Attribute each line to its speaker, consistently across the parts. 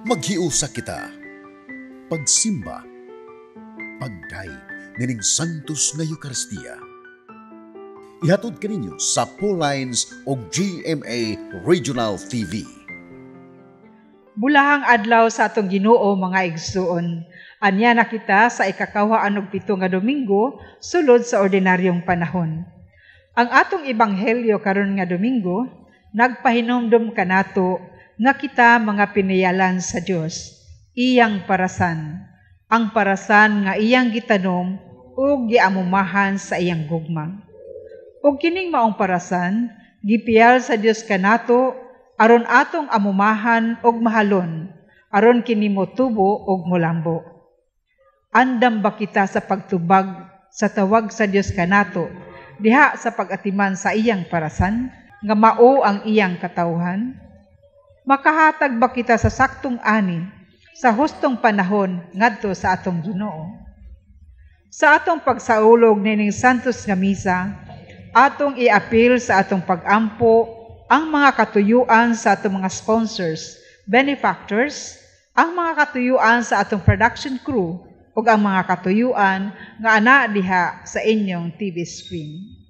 Speaker 1: Maghiusa kita. Pagsimba, pagday nining Santos nga Eucharistia. Ihatod kaninyo sa Pauline's o GMA Regional TV.
Speaker 2: Bulahang adlaw sa atong Ginoo mga igsuon. Anya na kita sa ikakawhaan og 7 nga Domingo sulod sa ordinaryong panahon. Ang atong ebanghelyo karon nga Domingo nagpahinomdom kanato nga kita mga pinayalan sa Dios, iyang parasan. Ang parasan nga iyang gitanom ug giamumahan sa iyang gugma. Ug kining maong parasan gipiyal sa Dios kanato aron atong amumahan og mahalon, aron kini motubo og molambo. Andam ba kita sa pagtubag sa tawag sa Dios kanato, diha sa pag-atiman sa iyang parasan, nga mao ang iyang katawhan? Makahatag ba kita sa saktong ani, sa hustong panahon ngadto sa atong Ginoo? Sa atong pagsaulog nining Santos nga Misa, atong iapil sa atong pag-ampo ang mga katuyuan sa atong mga sponsors, benefactors, ang mga katuyuan sa atong production crew, ug ang mga katuyuan nga ana diha sa inyong TV screen.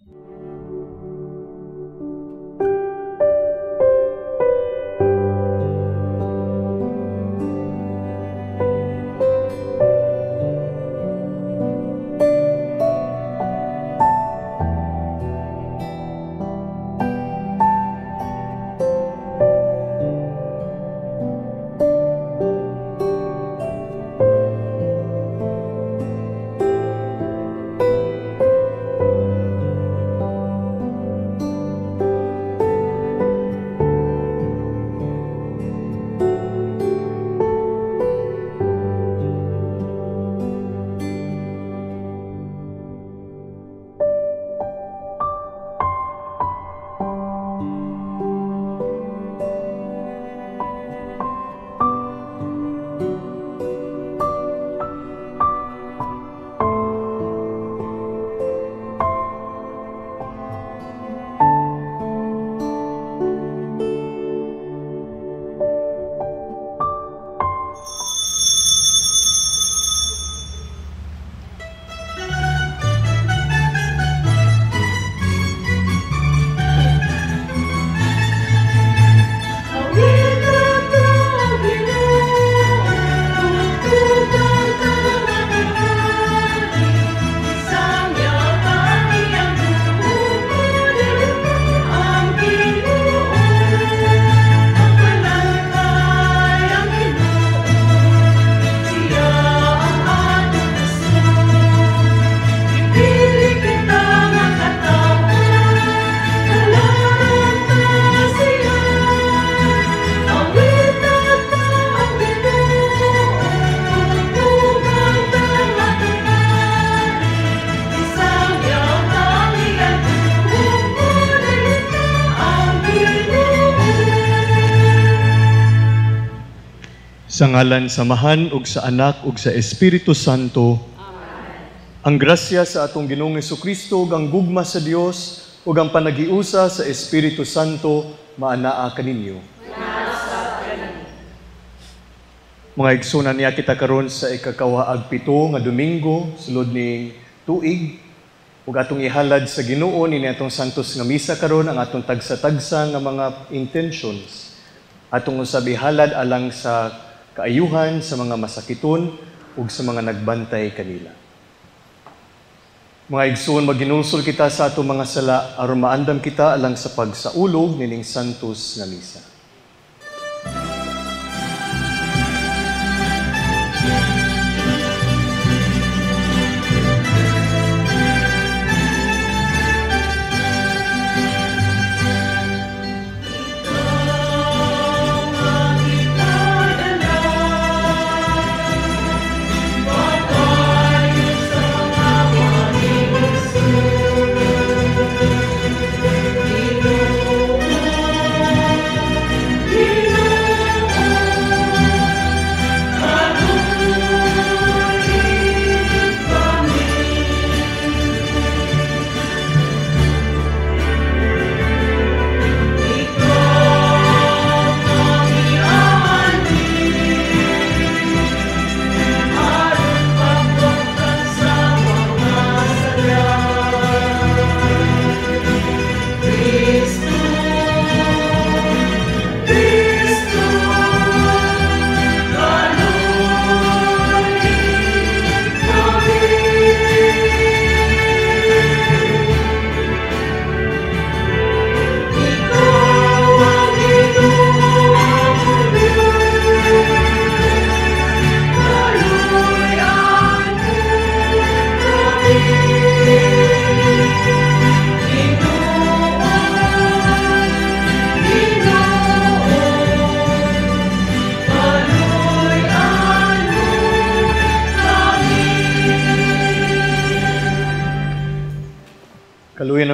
Speaker 3: Sa ngalan samahan ug sa Anak ug sa Espiritu Santo. Amen. Ang grasya sa atong Ginoong Jesucristo ug ang gugma sa Dios ug ang panagiusa sa Espiritu Santo maanaa kaninyo. Mga igsunan niya kita karon sa ikakawaag 7 nga Domingo sulod ni tuig ug atong ihalad sa Ginoo ni atong Santos nga Misa karon ang atong tagsa-tagsa nga mga intentions. Atong usab ihalad alang sa kaayuhan sa mga masakiton ug sa mga nagbantay kanila. Mga igsoon, maginulsol kita sa atong mga sala aron maandam kita alang sa pagsaulog nining Santos nga Misa.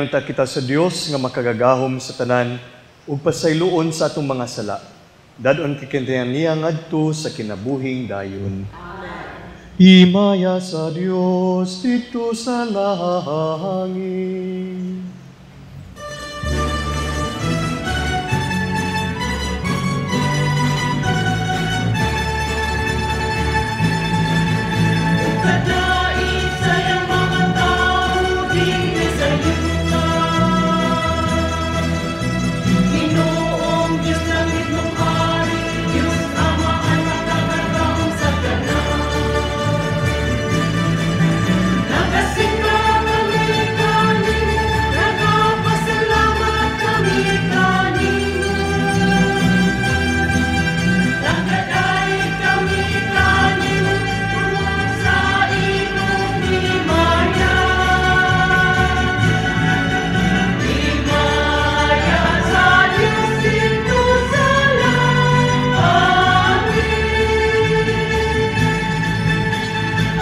Speaker 3: Hinayon ta kita sa Dios nga makagagahom sa tanan ug pasayloon sa atong mga sala. Dadon kikintayan niya ngadto sa kinabuhing dayon. Himaya sa Dios dito sa langit.
Speaker 4: Kadait sayang mga tao din sa yuta. Ginoong Diyos langit mong hari, Diyos Ama anak nagagahom sa tanan. Nagasimba kami kanimo, nagapasalamat kami kanimo. Nagdadait kami kanimo, tulong sa imong himaya. Himaya sa Diyos dito sa langit.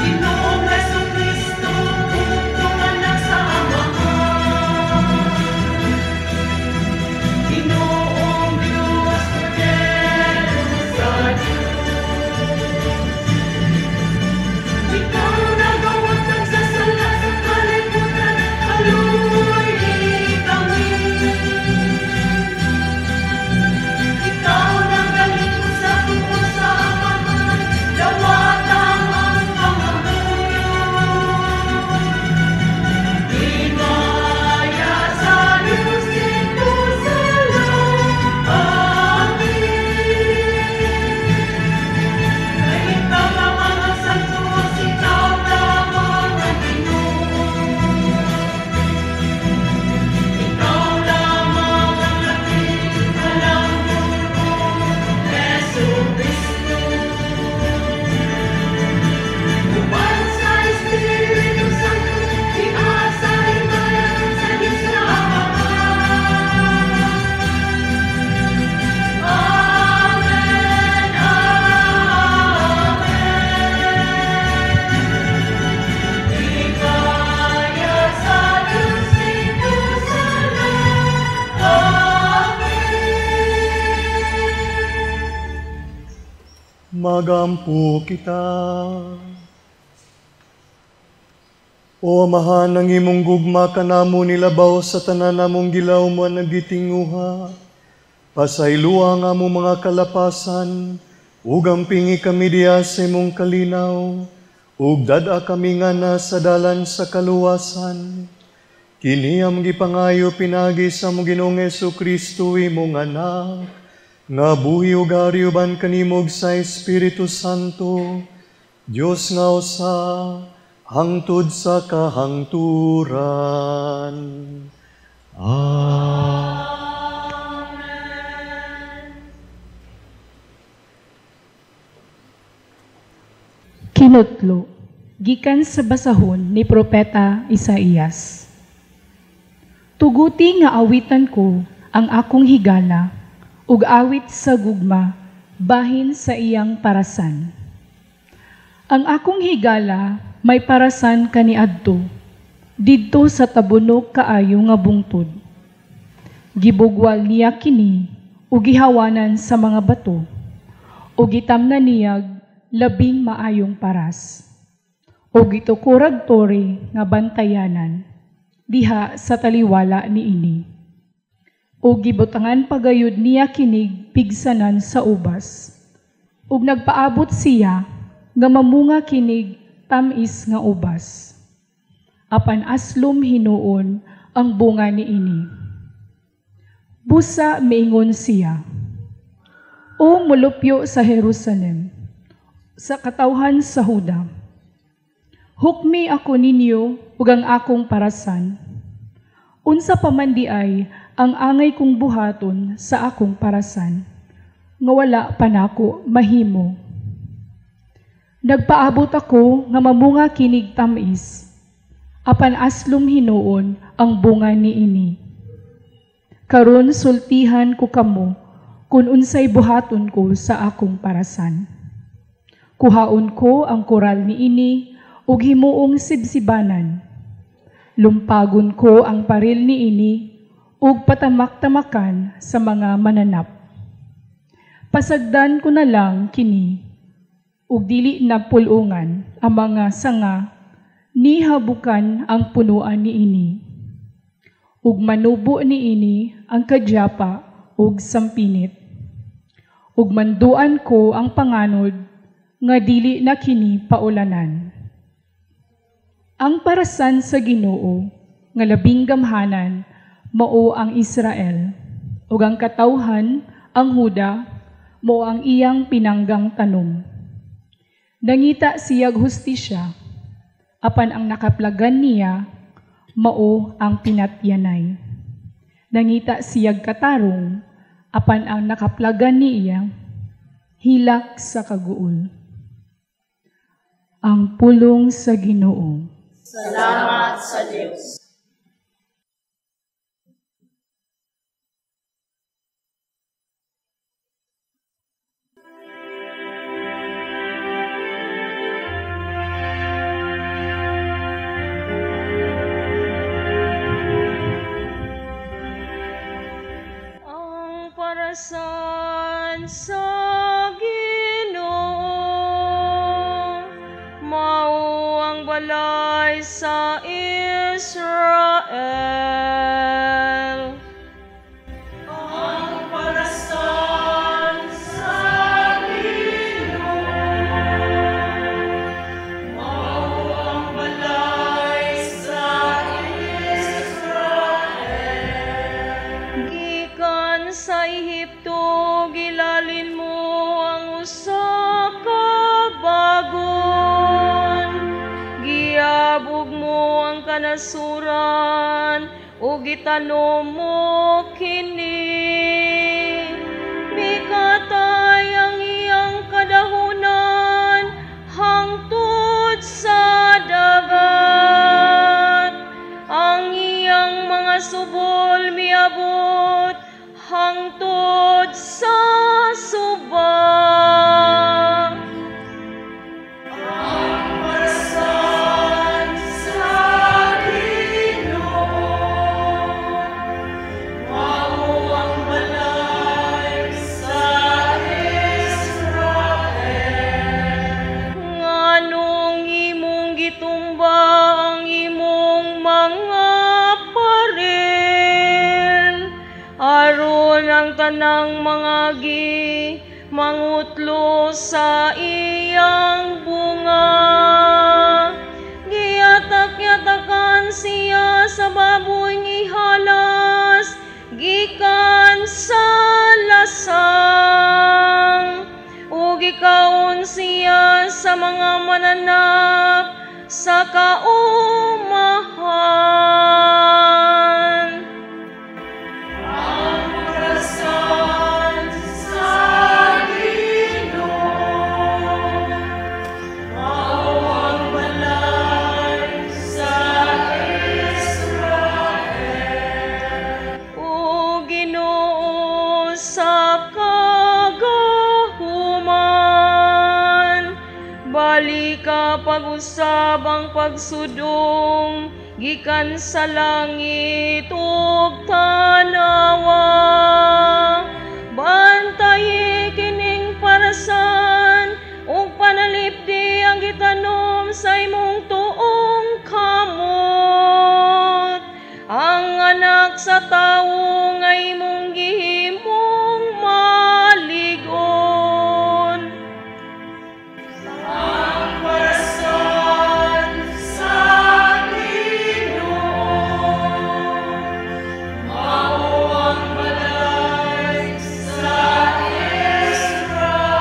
Speaker 4: Ginoong Jesucristo, bugtong anak sa Amahan. Ginoong Diyos, Kordero sa Diyos. Ikaw nagawat nagsasala sa kalibutan, haluoy kami. Ikaw nagalingkod sa tuon sa Amahan, dawatang ang pangabuyo. Himaya sa Diyos dito sa langit. Kahit ikaw lamang ang santos, ikaw lamang ang Ginoo. Ikaw lamang ang naging Ginoong Jesucristo. Uban sa Espiritu Santo, iasa himayan sa Diyos na Amahan. Amen, amen. Himaya sa Diyos dito sa langit.
Speaker 3: Magampo kita. O Amahan, ang imong gugma kanamo nilabaw sa tanan namong gilaw mo nagitinguha. Pasayloa nga mo mga kalapasan, ug ampingi kami diya sa imong kalinaw, ug dada kami nga na sa dalan sa kaluwasan. Kini ang gipangayo pinagi sa mong Ginoong Jesucristo imong anak, nga buhi ug ari uban kanimog sa Espiritu Santo, Dios nga usa, hangtod sa kahangturan.
Speaker 5: Kinutlo, gikan sa basahon ni Propeta Isaías. Tuguti nga awitan ko ang akong higala, ug awit sa gugma, bahin sa iyang parasan. Ang akong higala may parasan kaniadto, didto sa tabunok kaayo nga bungtod. Gibugwal niya kini, ug gihawanan sa mga bato, ug gitamna niyag labing maayong paras. O gitukurag tore nga bantayanan, diha sa taliwala ni ini. O gibutangan pagayod niya kinig pigsanan sa ubas. Ug nagpaabot siya nga mamunga kinig tamis nga ubas. Apan aslom hinuon ang bunga ni ini. Busa miingon siya, O mulupyo sa Jerusalem, sa katawhan sa Huda. Hukmi ako ninyo ug ang akong parasan. Unsa pa man di ay ang angay kong buhaton sa akong parasan, nga wala pa nako mahimo. Nagpaabot ako nga mamunga kinig tamis, apan aslom hinuon ang bunga ni ini. Karon sultihan ko kamo kung unsay buhaton ko sa akong parasan. Kuhaon ko ang koral ni ini ug himuong sibsibanan. lumpagon ko ang paril ni ini ug patamak-tamakan sa mga mananap. Pasagdan ko na lang kini ug dili na pulungan ang mga sanga ni habukan ang punuan ni ini. Ug manubo ni ini ang kadyapa ug sampinit. Ug manduan ko ang panganod nga dili na kini paulanan. Ang parasan sa Ginoo nga labing gamhanan mao ang Israel, ug ang katawhan ang Huda mao ang iyang pinanggang tanom. Nangita siyag hustisya, apan ang nakaplagan niya mao ang pinatyanay. Nangita siyag katarong, apan ang nakaplagan niya hilak sa kaguol. Ang pulong sa Ginoo.
Speaker 6: Salamat sa Diyos.
Speaker 7: Ang parasan sa Ginoo mao ang balay sa Israel.
Speaker 4: Ang parasan sa Ginoo, mao ang balay sa Israel.
Speaker 7: Gikan sa Ehipto gilalin mo ang usa ka bagon. Giabog mo ang kanasuran ug gitanom mo kini. Mikatay ang iyang kadahunan hangtod sa dagat. Ang iyang mga subol miabot hangtod sa subak.
Speaker 4: Ang parasan sa Ginoo, mao ang balay sa Israel.
Speaker 7: Nganong imong gitumba ang imong mga paril, aron ang tanang mga mangutlo sa iyang bunga. Giyatak-yatakan siya sa baboy ihalas, gikan sa lasang. Ug gikaon siya sa mga mananap sa kaumahan.
Speaker 4: Ang parasan sa Ginoo, mao ang balay sa Israel.
Speaker 7: O Ginoo sa kagahuman, bali ka pag-usab ang pagsudong gikan sa langit ug tanawa. Bantayi kining parasan ug panalipdi ang gitanom sa imong tuong kamot. Ang anak sa tawo nga imong gihimong maligon.
Speaker 4: Ang parasan sa Ginoo, mao ang balay sa Israel.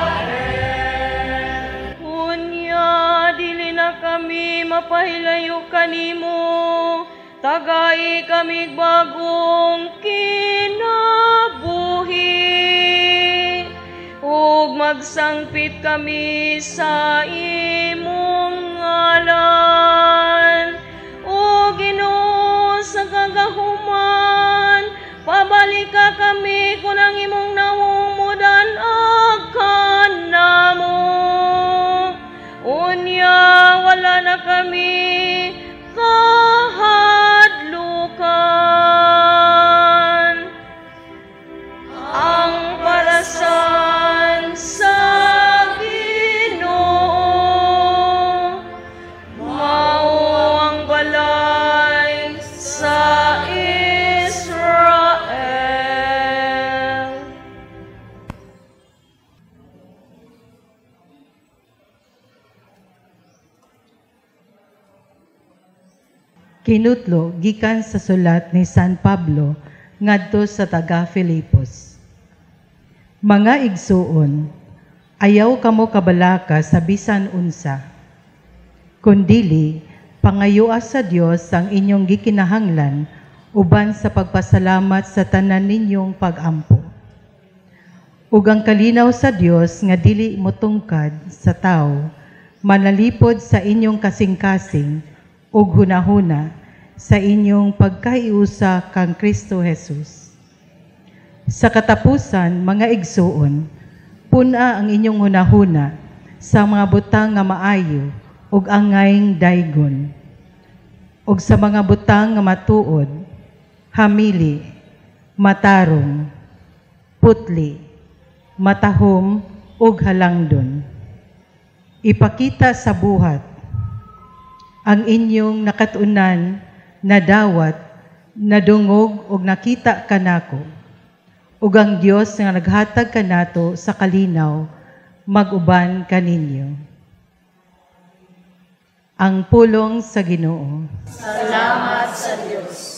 Speaker 7: Unya, dili na kami mapahilayo kanimo, tagay kami bagong kinabuhi. Ug magsangpit kami sa imong ngalan. O Ginoo sa kagahuman, pabalik ka kami kung ang imong nawumudan kanamo. Unya, wala na kami kahanan.
Speaker 8: Kinutlo gikan sa sulat ni San Pablo ngadto sa taga Filipos. Mga igsuon, ayaw kamo kabalaka sa bisan unsa. Kundili, pangayua sa Dios ang inyong gikinahanglan uban sa pagpasalamat sa tanan ninyong pag-ampo. Ug ang kalinaw sa Dios nga dili motungkad sa tao, manalipod sa inyong kasing-kasing ug hunahuna sa inyong pagkaiusa kang Kristo Jesus. Sa katapusan, mga igsuon, puna ang inyong hunahuna sa mga butang nga maayo ug angayng daygon, ug sa mga butang nga matuod, hamili, matarong, putli, matahom ug halangdon. Ipakita sa buhat ang inyong nakatunan na dawat, nadungog ug nakita kanako, ug ang Dios nga naghatag kanato sa kalinaw mag-uban kaninyo. Ang pulong sa Ginoo.
Speaker 6: Salamat sa Diyos.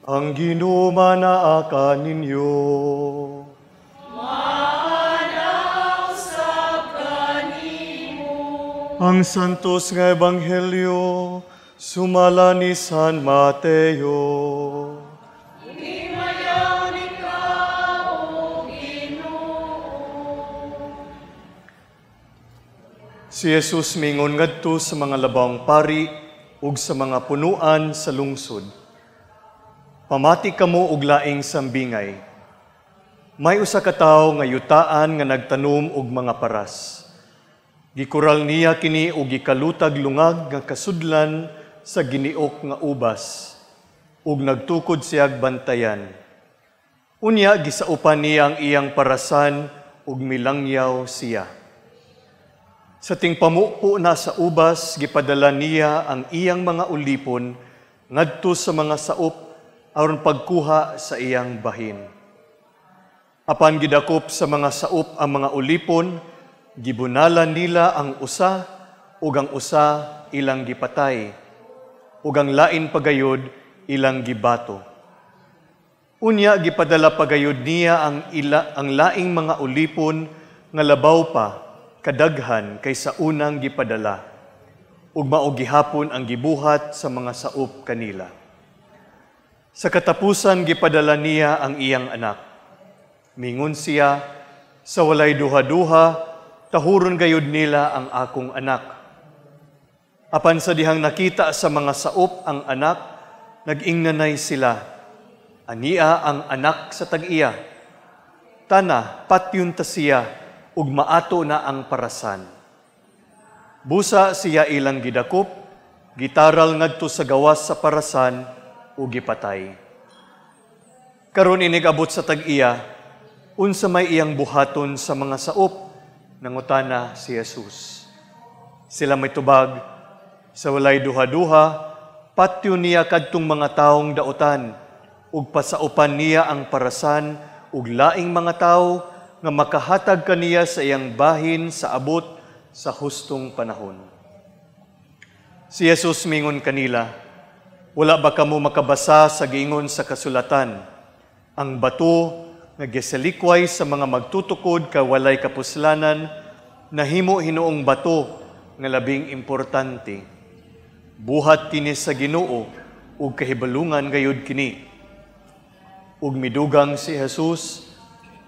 Speaker 3: Ang Ginoo manaa ninyo. Ang santos nga ebanghelyo sumala ni San Mateo. Si Jesus mingon ngadto sa mga labawang pari ug sa mga punuan sa lungsod. Pamati kamo og laing sambingay. May usa ka tawo nga yutaan nga nagtanom og mga paras. Gikural niya kini og gikalutag lungag nga kasudlan sa giniok nga ubas ug nagtukod siyag bantayan. Unya gisaupan niya ang iyang parasan ug milangyaw siya. Sa tingpamupo na sa ubas, gipadala niya ang iyang mga ulipon ngadto sa mga saop aron pagkuha sa iyang bahin. Apan gidakop sa mga saop ang mga ulipon, gibunalan nila ang usa ug ang usa ilang gipatay ug ang lain pagayod ilang gibato. Unya gipadala pagayod niya ang laing mga ulipon nga labaw pa kadaghan kaysa unang gipadala, ug mao gihapon ang gibuhat sa mga saop kanila. Sa katapusan gipadala niya ang iyang anak. Mingon siya, sa walay duha-duha, tahuron gayud nila ang akong anak. Apan sa dihang nakita sa mga saop ang anak, nag-ingnanay sila. Ania ang anak sa tag-iya. Tana, patyon ta siya, ug maato na ang parasan. Busa siya ilang gidakop, gitaral ngadto sa gawas sa parasan, ug gipatay. Karon inigabot sa tag-iya, unsa may iyang buhaton sa mga saop, nangutana si Jesus. Sila may tubag, sa walay duha-duha, patyon niya kadtong mga taong dautan, ug pasaupan niya ang parasan, ug laing mga tao, nga makahatag kaniya sa iyang bahin sa abot sa hustong panahon. Si Jesus mingon kanila, wala ba kamo makabasa sa giingon sa kasulatan, ang bato nga gisalikway sa mga magtutukod ka walay kapuslanan, nahimo hinuong bato nga labing importante. Buhat kini sa Ginoo, ug kahibalungan gayud kini. Ug midugang si Jesus,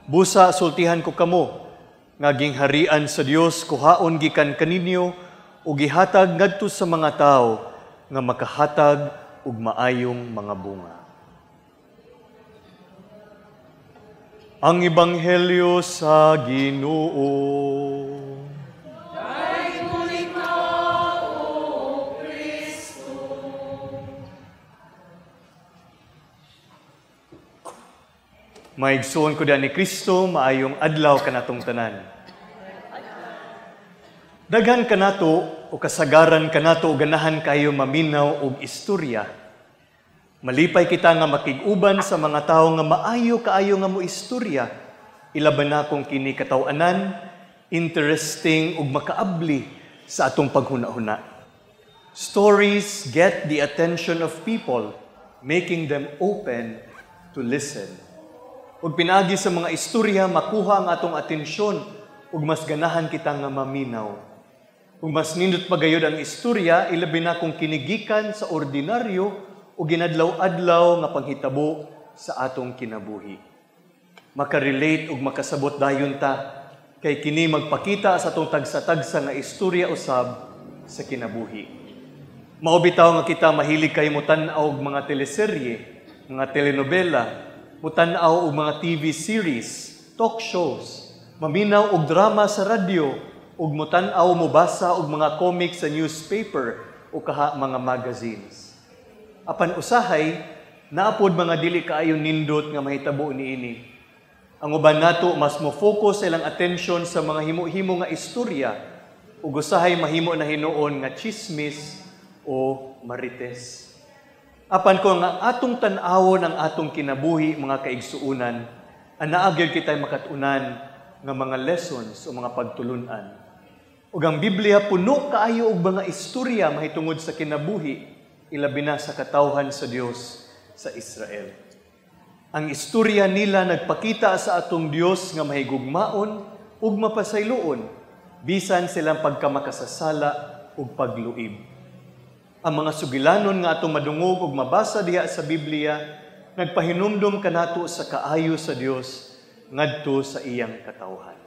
Speaker 3: busa sultihan ko kamo, nga gingharian sa Dios kuhaon gikan kaninyo ug gihatag ngadto sa mga tao nga makahatag ug maayong mga bunga. Ang Ebanghelyo sa Ginoo. Maigsoon ko ni Kristo, maayong adlaw kanatong tanan. Daghan kanato o kasagaran kanato o ganahan kayo maminaw og istorya. Malipay kita nga makig-uban sa mga tao nga maayo kaayo nga mo istorya. Ilaban na kung kini kataw-anan, interesting ug makaabli sa atong paghuna-huna. Stories get the attention of people, making them open to listen. Ug pinagi sa mga istorya makuha ang atong atensyon ug mas ganahan kita nga maminaw. Ug mas nindot pagayod ang istorya, ilabi na kung kinigikan sa ordinaryo o ginadlaw-adlaw nga panghitabo sa atong kinabuhi. Makarelate ug makasabot dayon ta kay kini magpakita sa atong tagsa-tagsa nga istorya usab sa kinabuhi. Mao bitaw nga kita mahilig kay mo tan-aw og mga teleserye, mga telenovela, mutanaw og mga TV series, talk shows, maminaw og drama sa radyo, ug mutanaw mobasa og mga comics sa newspaper o kaha mga magazines. Apan usahay, naapod mga dili kaayo nindot nga mahitabo niini. Ang uban nato mas mo-focus sa ilang atensyon sa mga himo-himo nga istorya ug usahay mahimo na hinuon nga chismis o marites. Apan ko nga atong tan-awon ang atong kinabuhi mga kaigsuunan, anaa gyud kitay makatunan nga mga lessons o mga pagtulunan. Ug ang Biblia puno kaayo og mga istorya mahitungod sa kinabuhi, ilabi na sa katawhan sa Dios sa Israel. Ang istorya nila nagpakita sa atong Dios nga mahigugmaon ug mapasayloon, bisan silang pagkamakasasala ug pagluib. Ang mga sugilanon nga atong madungog ug mabasa diha sa Biblia nagpahinumdom kanato sa kaayo sa Dios ngadto sa iyang katawhan.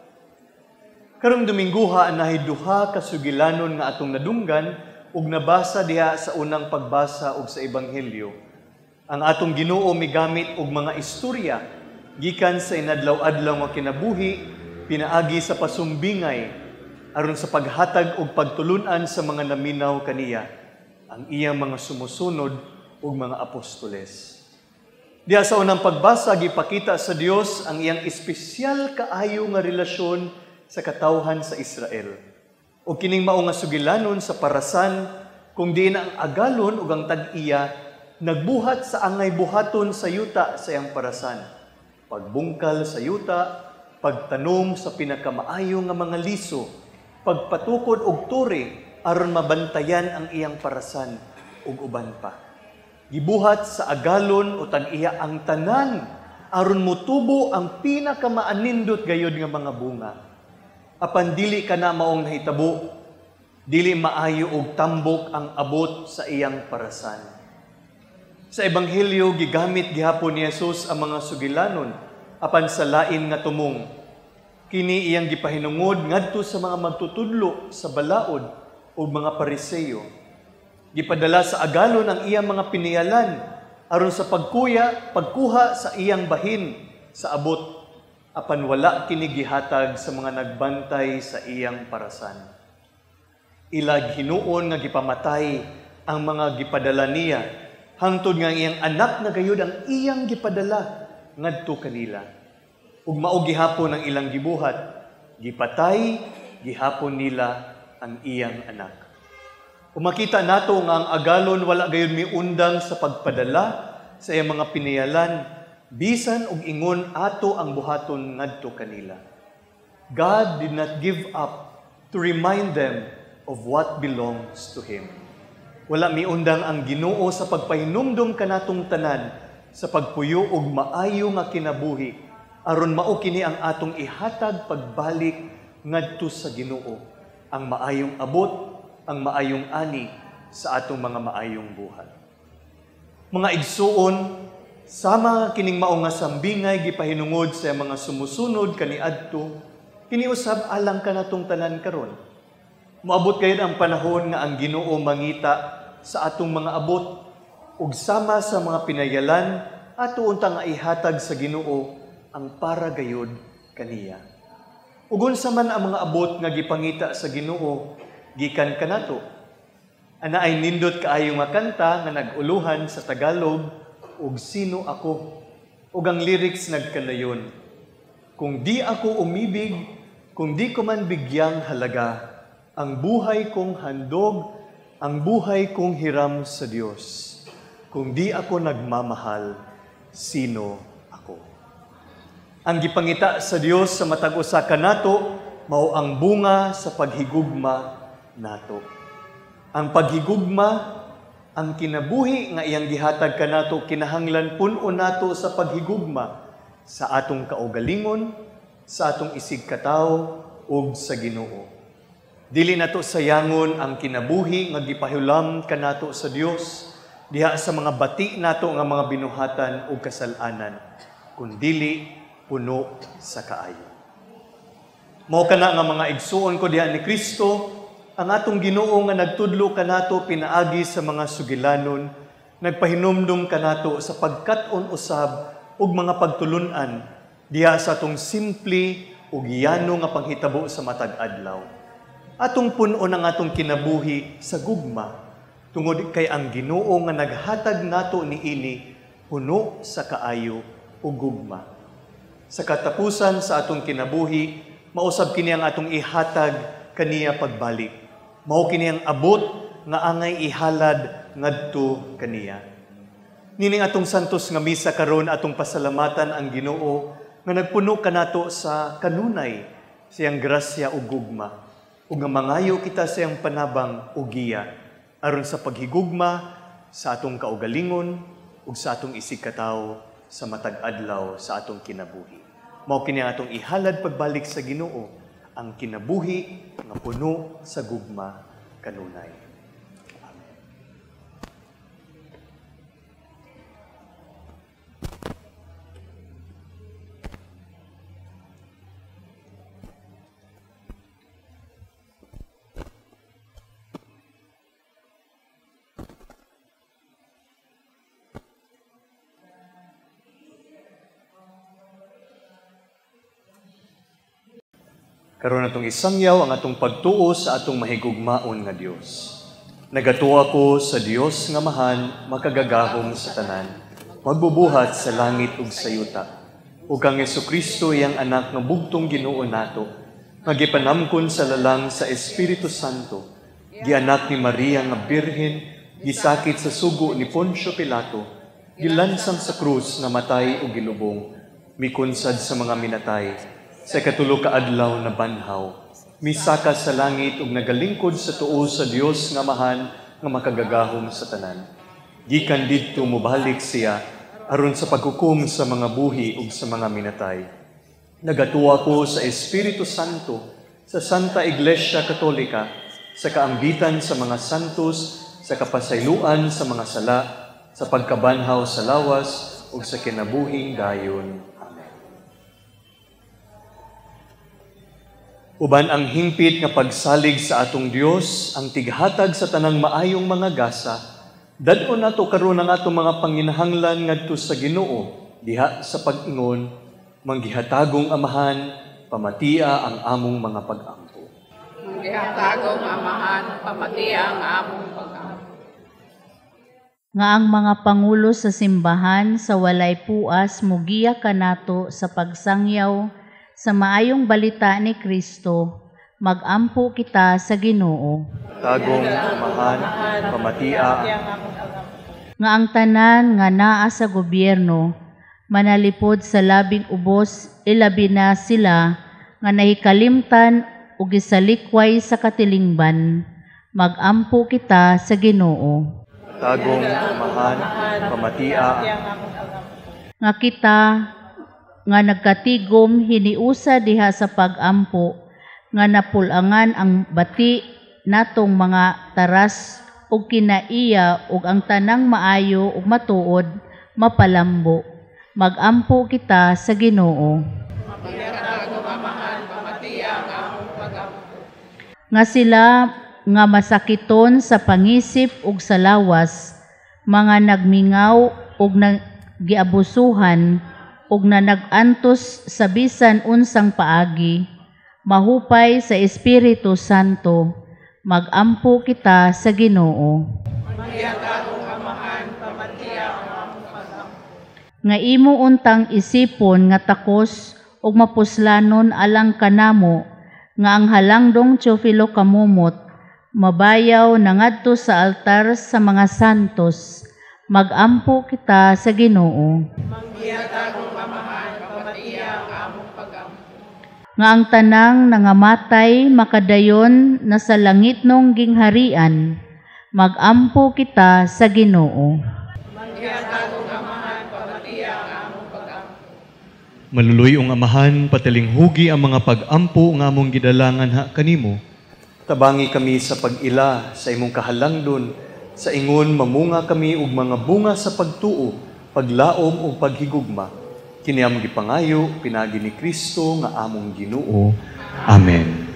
Speaker 3: Karong Domingguha anahay duha ka sugilanon nga atong nadunggan ug nabasa diha sa unang pagbasa ug sa Ebanghelyo. Ang atong Ginoo migamit og mga istorya gikan sa inadlaw-adlaw nga kinabuhi pinaagi sa pasumbingay aron sa paghatag og pagtulunan sa mga naminaw kaniya, ang iyang mga sumusunod ug mga apostoles. Diya sa unang pagbasa, gipakita sa Dios ang iyang espesyal kaayo nga relasyon sa katawhan sa Israel. O kining mao nga sugilanon sa parasan, kung di na ang agalon ug ang tag-iya, nagbuhat sa angay buhaton sa yuta sa iyang parasan. Pagbungkal sa yuta, pagtanom sa pinakamaayo nga mga liso, pagpatukod og turi, aron mabantayan ang iyang parasan ug uban pa. Gibuhat sa agalon o tag-iya ang tanan aron motubo ang pinakamaanindot gayod nga mga bunga. Apan dili kana maong nahitabo, dili maayo og tambok ang abot sa iyang parasan. Sa Ebanghelyo gigamit gihapon ni Jesus ang mga sugilanon apan sa lain nga tumong. Kini iyang gipahinungod ngadto sa mga magtutudlo sa balaod o mga Pariseo. Gipadala sa agalon ang iyang mga piniyalan aron sa pagkuha sa iyang bahin sa abot, apan wala kini gihatag sa mga nagbantay sa iyang parasan. Ilag hinuon nga gipamatay ang mga gipadala niya, hangtod nga iyang anak na gayud ang iyang gipadala ngadto kanila. Ug mao gihapon ang ilang gibuhat, gipatay gihapon nila ang iyang anak. Umakita nato nga ang agalon wala gayon miundang sa pagpadala sa iyang mga piniyalan, bisan og ingon ato ang buhaton ngadto kanila. God did not give up to remind them of what belongs to Him. Wala miundang ang Ginoo sa pagpahinumdom kanatong tanan sa pagpuyo og maayo nga kinabuhi, aron mao kini ang atong ihatag pagbalik ngadto sa Ginoo, ang maayong abot, ang maayong ani sa atong mga maayong buhat. Mga igsuon, sama kining mao nga sambingay gipahinungod sa mga sumusunod kaniadto, kiniusab alang kanatong tanan karon. Moabot gayud ang panahon nga ang Ginoo mangita sa atong mga abot ug sama sa mga pinayalan ato unta nga ihatag sa Ginoo ang para gayud kaniya. Ug unsa man ang mga abot nga gipangita sa Ginoo gikan kanato. Ana ay nindot kaayo nga kanta nga nag-uluhan sa Tagalog ug Sino Ako. Ug ang lyrics nagkanayon. Kung di ako umibig, kung di ko man bigyang halaga, ang buhay kong handog, ang buhay kong hiram sa Diyos. Kung di ako nagmamahal, sino ako? Ang gipangita sa Diyos sa matag usa kanato mao ang bunga sa paghigugma nato. Ang paghigugma, ang kinabuhi nga iyang gihatag kanato kinahanglan pun-o nato sa paghigugma sa atong kaugalingon, sa atong isig katawo ug sa Ginoo. Dili nato sayangon ang kinabuhi nga gipahulam kanato sa Dios diha sa mga bati nato nga mga binuhatan ug kasal-anan, kundili puno sa kaayo. Mao kana nga mga igsuon ko diha ni Kristo, ang atong Ginoo nga nagtudlo kanato pinaagi sa mga sugilanon, nagpahinumdum kanato sa pagkat-on usab ug mga pagtulunan diha sa atong simple ug yano nga panghitabo sa matag adlaw. Atong pun-on ang atong kinabuhi sa gugma, tungod kay ang Ginoo nga naghatag nato niini puno sa kaayo ug gugma. Sa katapusan sa atong kinabuhi, mausab kini ang atong ihatag kaniya pagbalik. Mao kini ang abot nga angay ihalad ngadto kaniya. Nining atong santos nga misa karon atong pasalamatan ang Ginoo nga nagpuno kanato sa kanunay siyang grasya ug gugma. Ug nga mangayo kita sa iyang panabang ug giya aron sa paghigugma sa atong kaugalingon ug sa atong isig katawo sa matag adlaw sa atong kinabuhi. Mao kini ang atong ihalad pagbalik sa Ginoo, ang kinabuhi nga puno sa gugma kanunay. Amen. Karon atong isangyaw ang atong pagtuo sa atong mahigugmaon nga Dios. Nagatuo ako sa Dios nga mahan, makagagahom sa tanan, magbubuhat sa langit ug sa yuta. Ug kang Jesucristo iyang anak nga bugtong Ginoo nato, magipanamkon sa lalang sa Espiritu Santo, gianak ni Maria nga birhen, gisakit sa sugo ni Poncio Pilato, gilansang sa krus nga matay ug gilubong, mikunsad sa mga minatay, sa katulo ka adlaw na banhaw, misaka sa langit ug nagalingkod sa tuo sa Dios nga mahan nga makagagahom sa tanan. Gikan didto mobalik siya aron sa paghukom sa mga buhi ug sa mga minatay. Nagatuwa ko sa Espiritu Santo, sa Santa Iglesia Katolika, sa kaambitan sa mga santos, sa kapasayloan sa mga sala, sa pagkabanhaw sa lawas ug sa kinabuhing dayon. Uban ang hingpit nga pagsalig sa atong Dios, ang tighatag sa tanang maayong mga gasa, dadon nato karon ang atong mga panginahanglan ngadto sa Ginoo, diha sa pag-ingon, manggihatagong amahan, pamatia ang among mga pag-ampo.
Speaker 6: Manggihatagong amahan, pamatia ang among pag-ampo.
Speaker 9: Nga ang mga pangulo sa simbahan sa walay puas mugiya kanato sa pagsangyaw sa maayong balita ni Kristo, mag-ampo kita sa Ginoo.
Speaker 3: Tagong amahan, pamatia.
Speaker 9: Nga ang tanan nga naa sa gobyerno, manalipod sa labing ubos, ilabi na sila, nga nahikalimtan o gisalikway sa katilingban, mag-ampo kita sa Ginoo.
Speaker 3: Tagong amahan, pamatia.
Speaker 9: Nga kita, nga nagkatigom hiniusa diha sa pag-ampo, nga napulangan ang bati natong mga taras ug kinaiya ug ang tanang maayo ug matuod mapalambo. Magampo kita sa Ginoo. Nga sila nga masakiton sa pangisip ug sa lawas, mga nagmingaw ug giabusuhan ug na nagantos sa bisan unsang paagi, mahupay sa Espiritu Santo, magampo kita sa Ginoo. Nga imo untang isipon nga takos ug mapuslanon alang kanamo, nga ang halangdong Teofilo kamumot, mabayaw na ngadto sa altar sa mga santos, magampo kita sa Ginoo. Nga ang tanang nangamatay makadayon na sa langit nung gingharian, magampo kita sa Ginoo.
Speaker 3: Maluluyong Amahan, patalinghugi ang mga pag-ampo nga among gidalangan ha kanimo. Tabangi kami sa pag-ila sa imong kahalangdon, sa ingon mamunga kami og mga bunga sa pagtuo, paglaom ug paghigugma. Kini among gipangayo pinagi ni Kristo nga among Ginoo. Amen.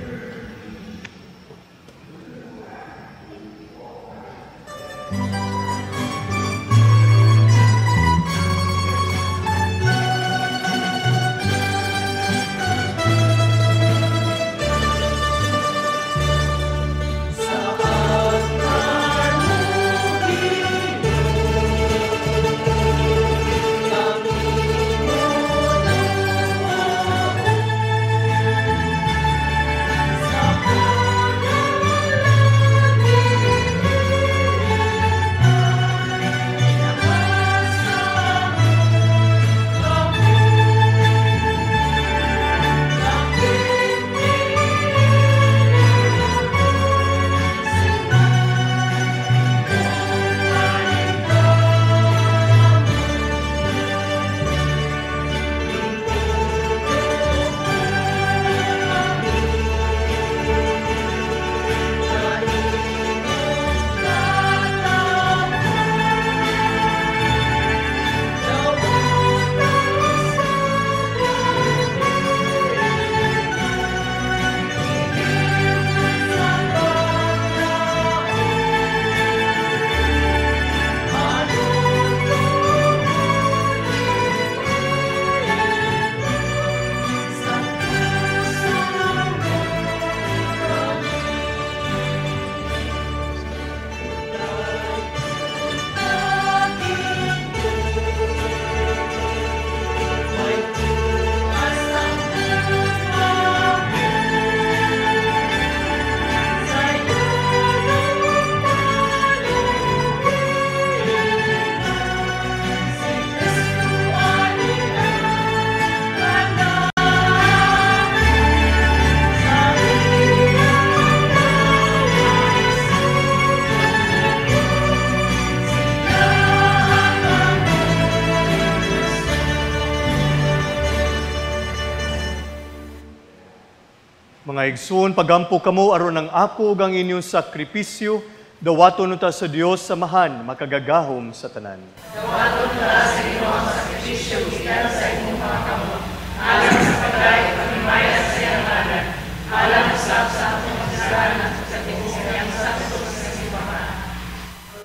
Speaker 3: Mga igsoon, pagampo kamo aron ang ako ug ang inyong sakripisyo, dawaton ta sa Dios samahan, makagagahom sa tanan.
Speaker 4: Dawaton ta sa inyong sakripisyo, gikan sa inyong mga kamot, alang sa pagay, paghimayas sa iyang ngalan, alang sa atong kasalanan, sa tinusyang santo sa simbahan.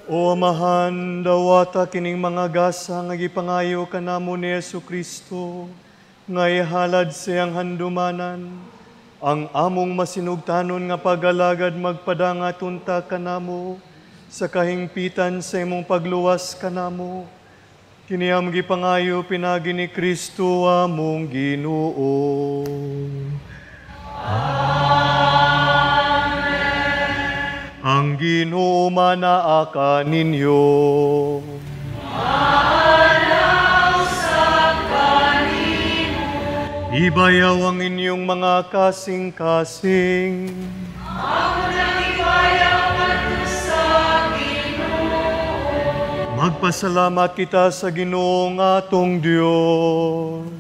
Speaker 3: O Amahan, dawata kining mga gasa nga gipangayo kanamo ni Jesucristo, nga ihalad sa iyang handumanan, ang among masinugtanon nga pag-alagad magpadangaton ta kanamo sa kahingpitan sa imong pagluwas kanamo. Kini among gipangayo pinagi ni Kristo among Ginoo. Amen. Ang Ginoo manaa ninyo. Ibayaw ang inyong mga kasing-kasing.
Speaker 4: Ako nang ibayaw sa Ginoo.
Speaker 3: Magpasalamat kita sa Ginoong atong Diyos.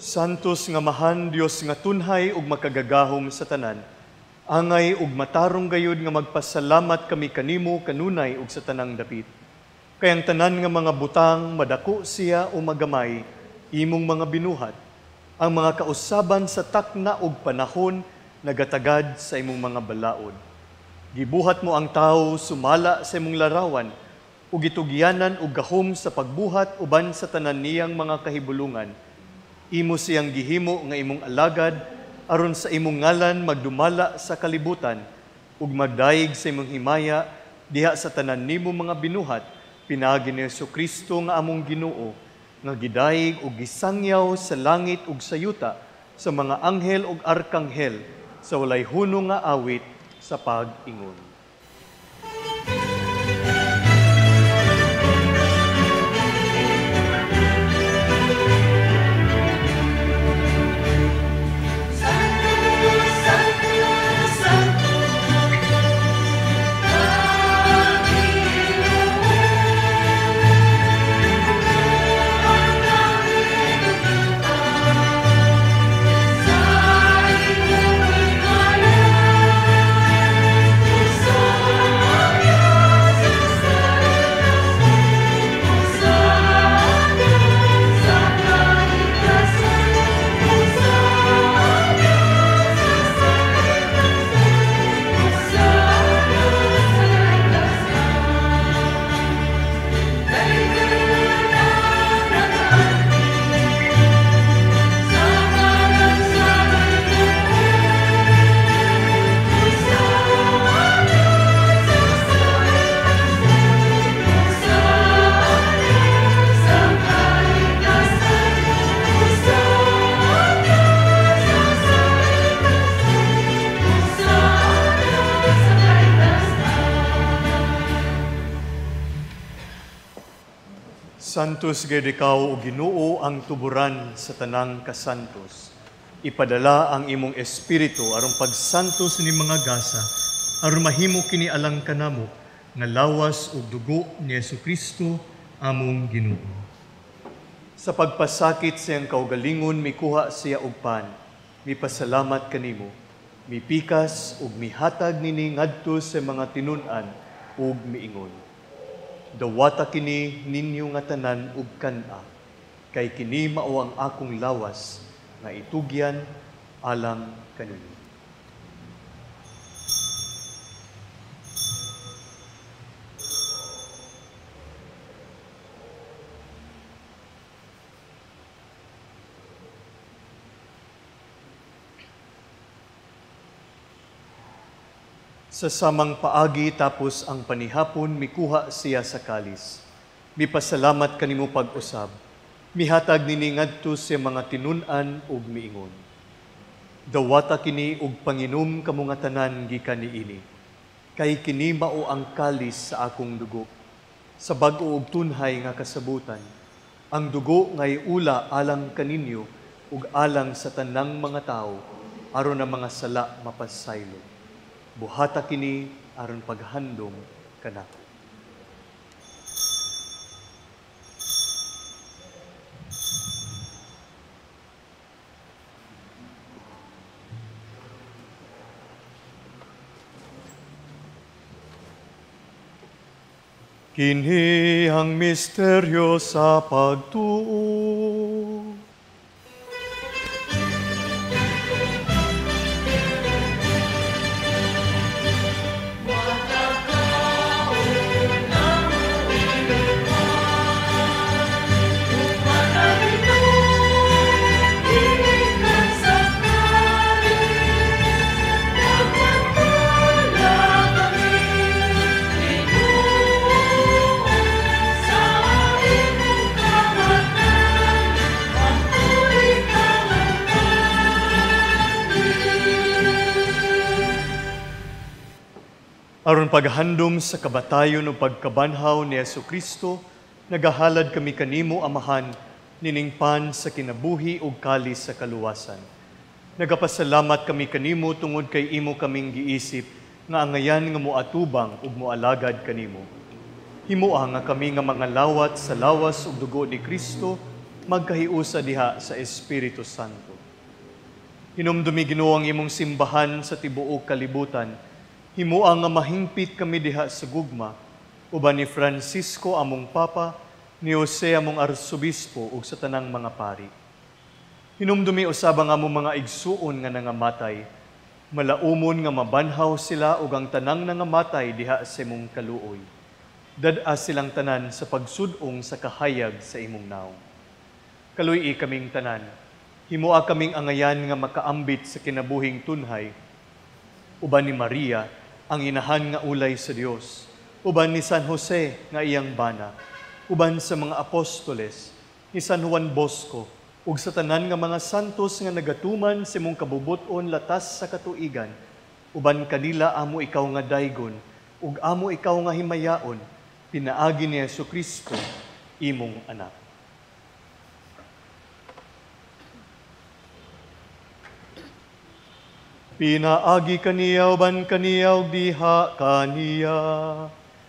Speaker 3: Santos nga mahan Dios nga tunhay ug makagagahom sa tanan. Angay ug matarong gayud nga magpasalamat kami kanimo kanunay ug sa tanang dapit. Kay ang tanan nga mga butang madako siya o magamay, imong mga binuhat. Ang mga kausaban sa takna ug panahon nagatagad sa imong mga balaod. Gibuhat mo ang tao sumala sa imong larawan ug gitugyanan ug gahom sa pagbuhat uban sa tanan niyang mga kahibulungan. Imo siyang gihimo nga imong alagad aron sa imong ngalan magdumala sa kalibutan ug magdaig sa imong himaya diha sa tanan nimo mga binuhat pinaagi ni Jesucristo nga among Ginoo nga gidaig ug gisangyaw sa langit ug sa yuta sa mga anghel ug arkanghel sa walay hunong nga awit sa pag-ingon. Santos gayud ikaw o Ginoo ang tuburan sa tanang kasantos. Ipadala ang imong espiritu aron pagsantos ni mga gasa aron mahimo kini alang kanamo nga lawas ug dugo ni Jesucristo among Ginoo. Sa pagpasakit siyang kaugalingon mikuha siya og pan, mipasalamat kanimo, mipikas ug mihatag nini ngadto sa mga tinun-an ug miingon. Dawata kini ninyo nga tanan ug kan-a, kay kini mao ang akong lawas nga itugyan alang kanimo. Sa samang paagi tapos ang panihapon, mikuha siya sa kalis. Mipasalamat kanimo pag-usab. Mihatag nini ngadto sa mga tinun-an ug miingon. Dawata kini ug panginom kamo nga tanan gikan niini. Kay kini mao ang kalis sa akong dugo. Sa bag-o ug tunhay nga kasabutan, ang dugo ngay ula alang kaninyo ug alang sa tanang mga tao aron ang mga sala mapasaylo. Buhata kini aron paghandom kanako. Kini ang misteryo sa pagtuo. Aron paghandom sa kabatayon o pagkabanhaw ni Jesucristo, nagahalad kami kanimo, Amahan, nining pan sa kinabuhi ug kalis sa kaluwasan. Nagapasalamat kami kanimo tungod kay imo kaming giisip nga angayan nga moatubang ug moalagad kanimo. Himuha nga kami nga mga lawat sa lawas ug dugo ni Kristo magkahiusa diha sa Espiritu Santo. Hinumdumi Ginoo ang imong simbahan sa tibuok kalibutan, himua nga mahingpit kami diha sa gugma, uban ni Francisco among Papa, ni Jose among Arsobispo ug sa tanang mga pari. Hinumdumi usab ang among mga igsuon nga nangamatay, malaumon nga mabanhaw sila ug ang tanang nangamatay diha sa imong kaluoy. Dad-a silang tanan sa pagsudong sa kahayag sa imong naong. Kaluy kaming tanan, himoa kaming angayan nga makaambit sa kinabuhing tunhay, uban ni Maria, ang inahan nga ulay sa Dios, uban ni San Jose nga iyang bana, uban sa mga apostoles, ni San Juan Bosco, ug sa tanan nga mga santos nga nagatuman sa imong kabubuton latas sa katuigan, uban kanila amo ikaw nga daygon, ug amo ikaw nga himayaon, pinaagi ni Jesucristo, imong anak. Pinaagi kaniya uban kaniya ug diha kaniya.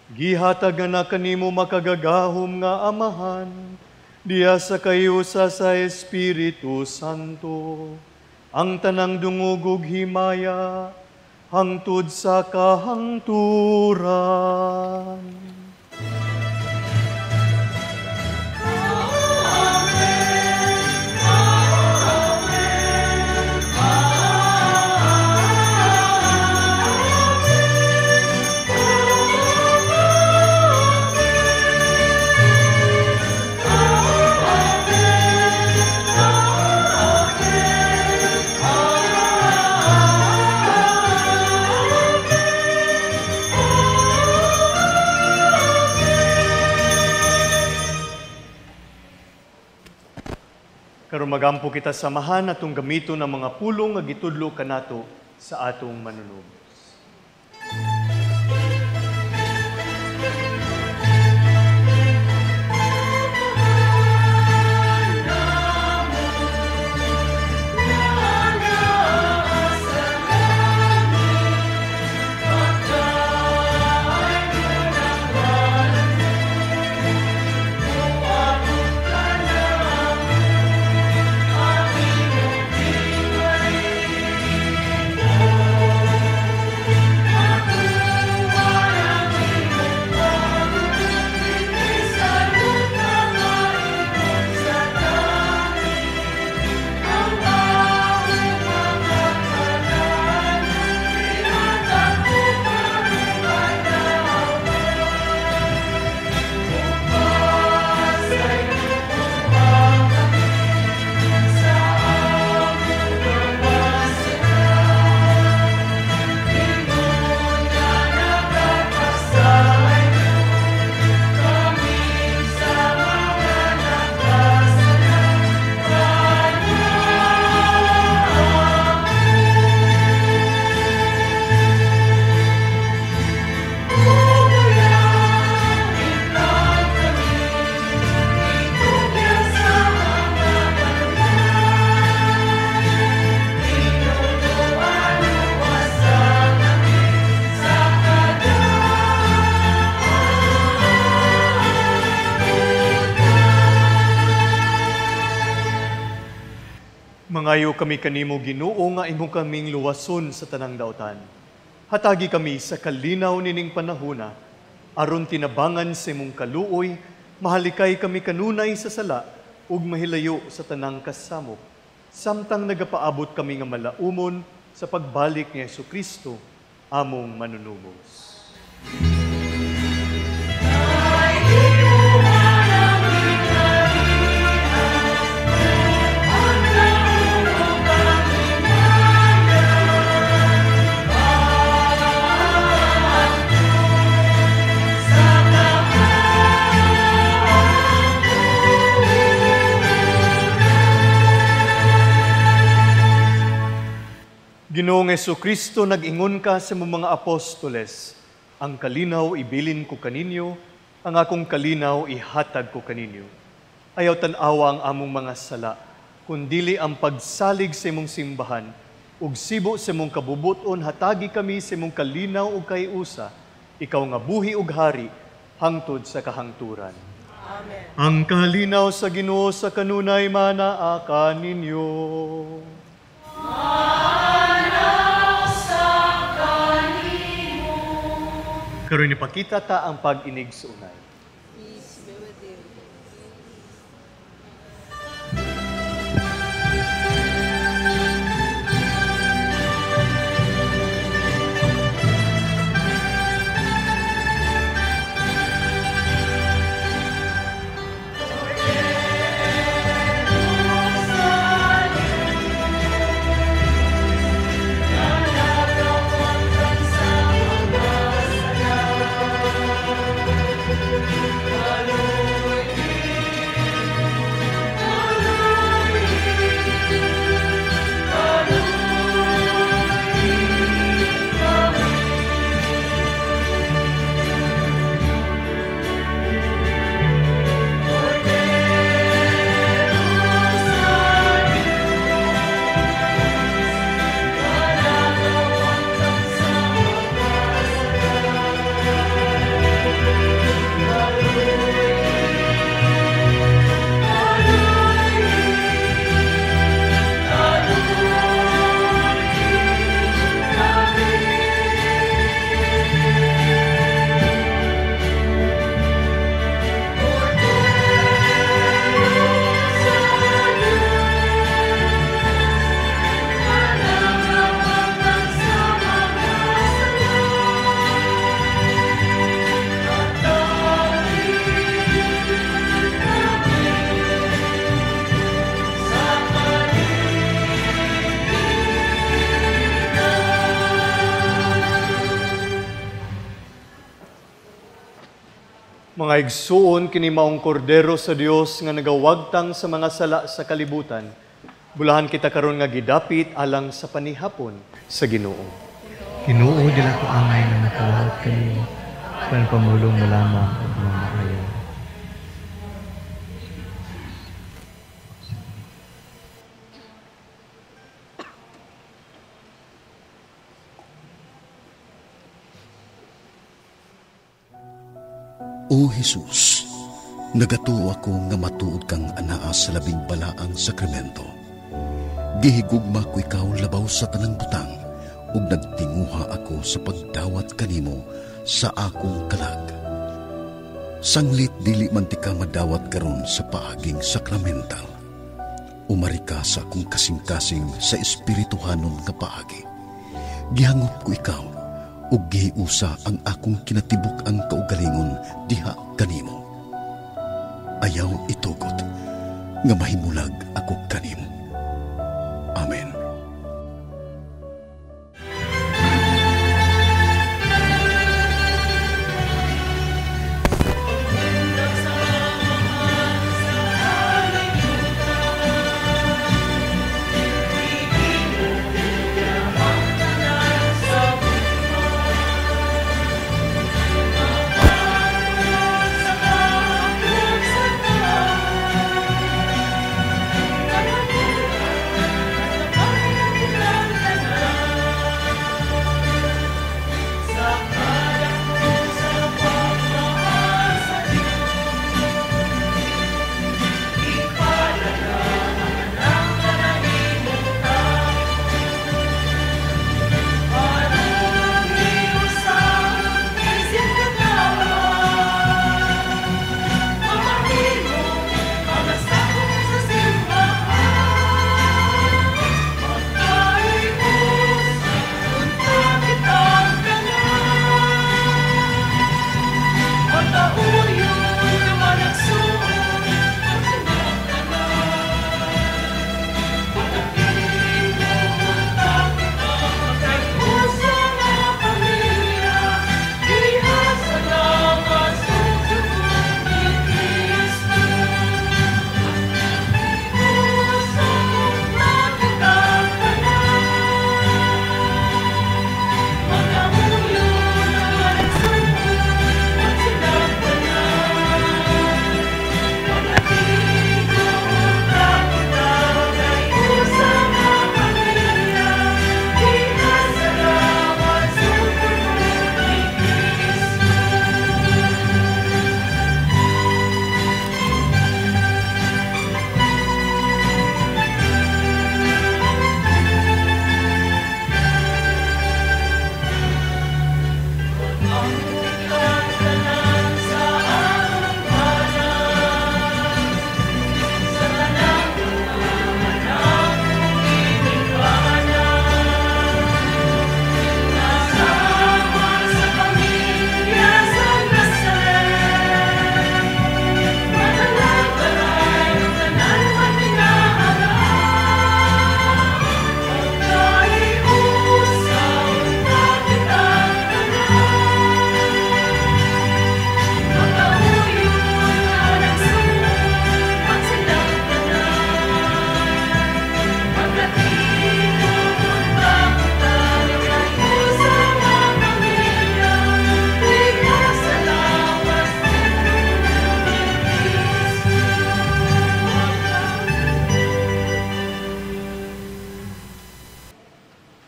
Speaker 3: Gihatag na kanimo makagagahom nga amahan, diya sa kayusa sa Espiritu Santo, ang tanang dungog ug himaya, hangtod sa kahangturan. Karon magampo kita samahan atong gamiton ang mga pulong nga gitudlo kanato sa atong manunubos. Mangayo kami kanimo Ginoo nga imong kaming luwason sa tanang daotan. Hatagi kami sa kalinaw nining panahona, aron tinabangan sa imong kaluoy, mahalikay kami kanunay sa sala, ug mahilayo sa tanang kasamok. Samtang nagapaabot kami nga malaumon sa pagbalik ni Jesucristo, among manunubos. Ginoong Jesucristo, nag-ingon ka sa mga apostoles, ang kalinaw ibilin ko kaninyo, ang akong kalinaw ihatag ko kaninyo. Ayaw tan-awa ang among mga sala, kundili ang pagsalig sa imong simbahan, ug sibo sa imong kabubuton, hatagi kami sa imong kalinaw ug kayusa, ikaw nga buhi ug hari, hangtod sa kahangturan. Ang kalinaw sa Ginoo sa kanunay manaa ninyo. Karon ipakita ta ang pag-inig sa unay. Mga igsuon kini maong kordero sa Dios nga nagawagtang sa mga sala sa kalibutan. Bulahan kita karon nga gidapit alang sa panihapon sa Ginoo.
Speaker 10: Ginoo dila ko angay nga nakawat kaniyo. Panpamulong mo lamang ug mamaayo.
Speaker 1: O Jesus, nagatuo ako nga matuod kang anaa sa labing balaang sakramento. Gihigugma ko ikaw labaw sa tanang butang, ug nagtinguha ako sa pagdawat kanimo sa akong kalag. Sanglit dili man ti ka madawat karon sa paaging sakramental. Umari ka sa akong kasing-kasing sa espirituhanon nga paagi. Gihangop ko ikaw, ug gihiusa ang akong kinatibuk ang kaugalingon diha kanimo. Ayaw itugot nga mahimulag ako kanimo. Amen.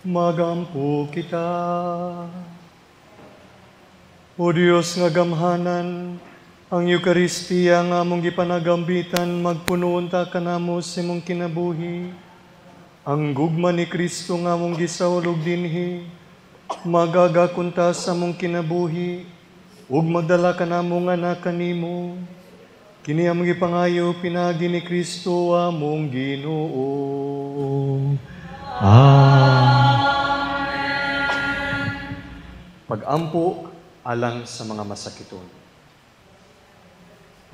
Speaker 3: Magampo kita. O Diyos nga gamhanan, ang Eukaristiya nga among gipanagambitan, magpunoon ta kanamo sa imong kinabuhi. Ang gugma ni Kristo nga among gisahulog dinhi, magagakunta sa among kinabuhi, ug magdala kanamo nga anak kanimo. Kini among gipangayo pinagi ni Kristo among Ginoo. Pag-ampo alang sa mga masakiton.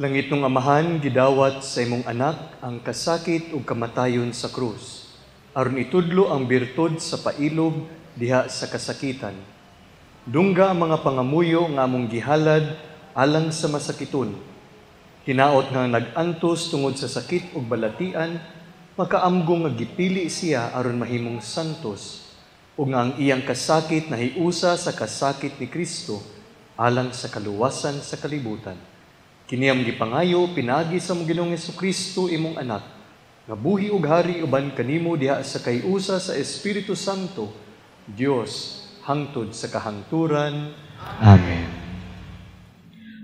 Speaker 3: Langit ng Amahan, gidawat sa imong anak ang kasakit ug kamatayon sa krus, aron itudlo ang birtud sa pailog diha sa kasakitan. Dungga ang mga pangamuyo nga among gihalad alang sa masakiton. Hinaot nga nag-antos tungod sa sakit ug balatian, makaamgong nga gipili siya aron mahimong santos, ug nga ang iyang kasakit nahiusa sa kasakit ni Kristo alang sa kaluwasan sa kalibutan. Kini ang gipangayo pinagi sa mong Ginoong Jesucristo imong anak, nga buhi ug hari uban kanimo diha sa kayusa sa Espiritu Santo, Dios hangtod sa kahangturan.
Speaker 10: Amen.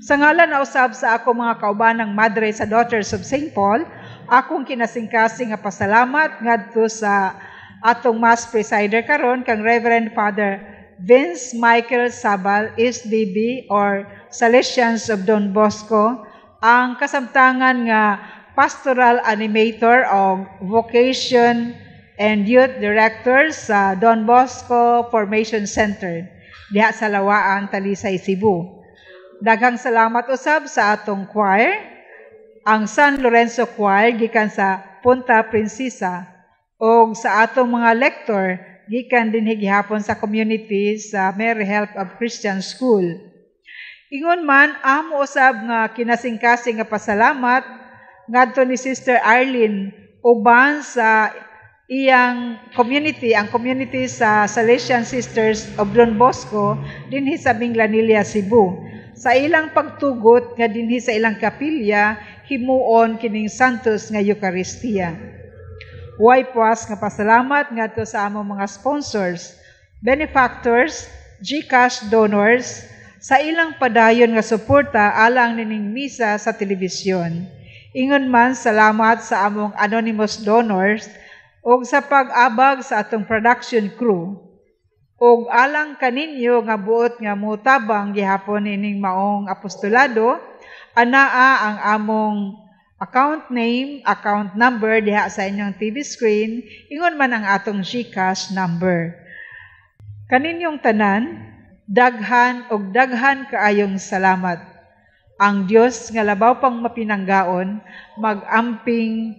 Speaker 2: Sa ngalan na usab sa ako mga kaubanang madre sa Daughters of St. Paul, akong kinasingkasing nga pasalamat ngadto sa atong Mass Presider karon kang Reverend Father Vince Michael Sabal, SDB or Salesians of Don Bosco, ang kasamtangan nga Pastoral Animator o Vocation and Youth Director sa Don Bosco Formation Center diha sa Lawaan, Talisay, Cebu. Daghang salamat usab sa atong choir, ang San Lorenzo Choir gikan sa Punta Princesa, o sa atong mga lector gikan din gihapon sa community sa Mary Help of Christian School. Ingon man, amo usab nga kinasingkasing nga pasalamat ngadto ni Sister Arlene uban sa iyang community, ang community sa Salesian Sisters of Don Bosco dinhi sa Minglanilla, Cebu. Sa ilang pagtugot nga dinhi sa ilang kapilya, himuon kining santos nga Eukaristiya. Huway puas nga pasalamat ngadto sa among mga sponsors, benefactors, GCash donors, sa ilang padayon nga suporta alang nining misa sa telebisyon. Ingon man salamat sa among anonymous donors ug sa pag-abag sa atong production crew. Ug alang kaninyo nga buot nga mutabang gihapon ining maong apostolado, anaa ang among account name, account number diha sa inyong TV screen, ingon man ang atong GCash number. Kaninyong tanan, daghan og daghan kaayong salamat. Ang Dios nga labaw pang mapinanggaon, mag-amping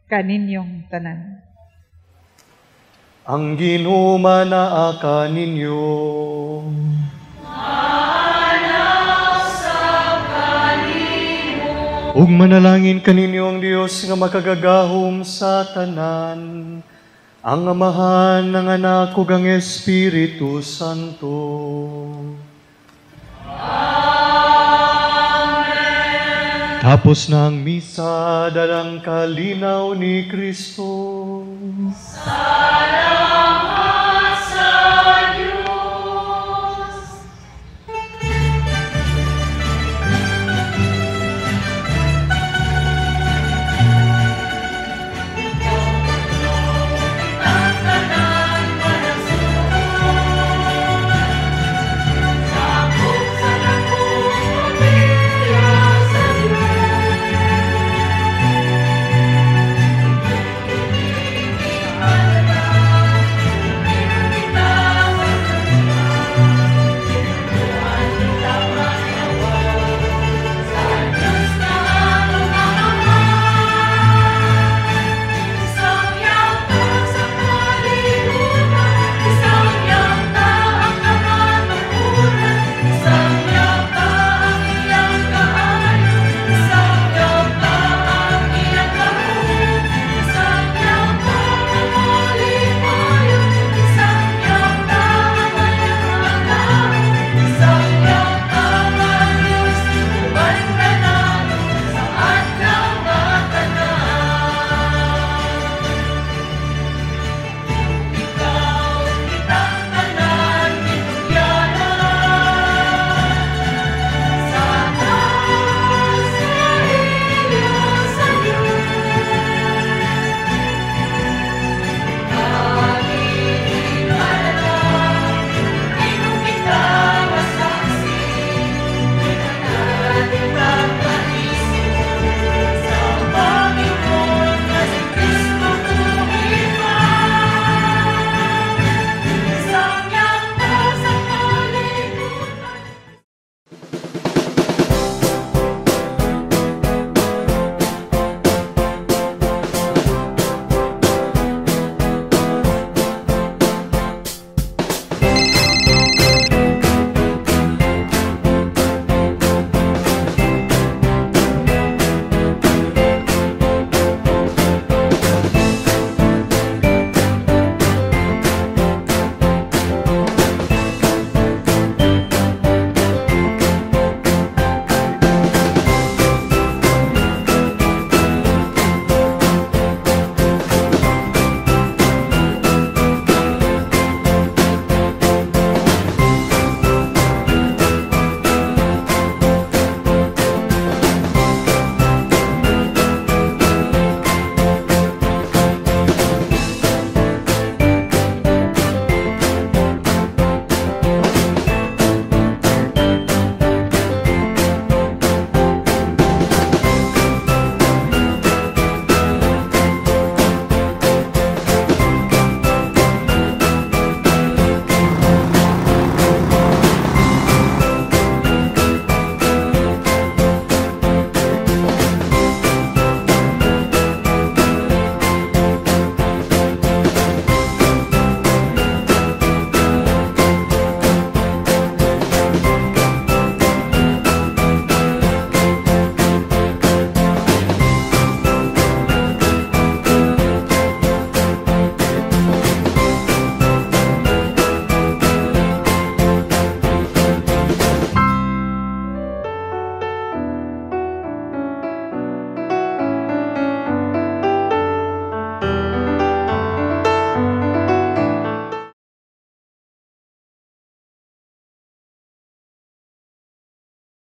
Speaker 2: kaninyong tanan.
Speaker 3: Ang Ginoo manaa kaninyo. Ug manalangin kaninyo ang Dios nga makagagahom sa tanan, ang Amahan, ng Anak ug ang Espiritu Santo. Amen. Tapos na ang misa, dalang kalinaw ni Kristo. Salamat.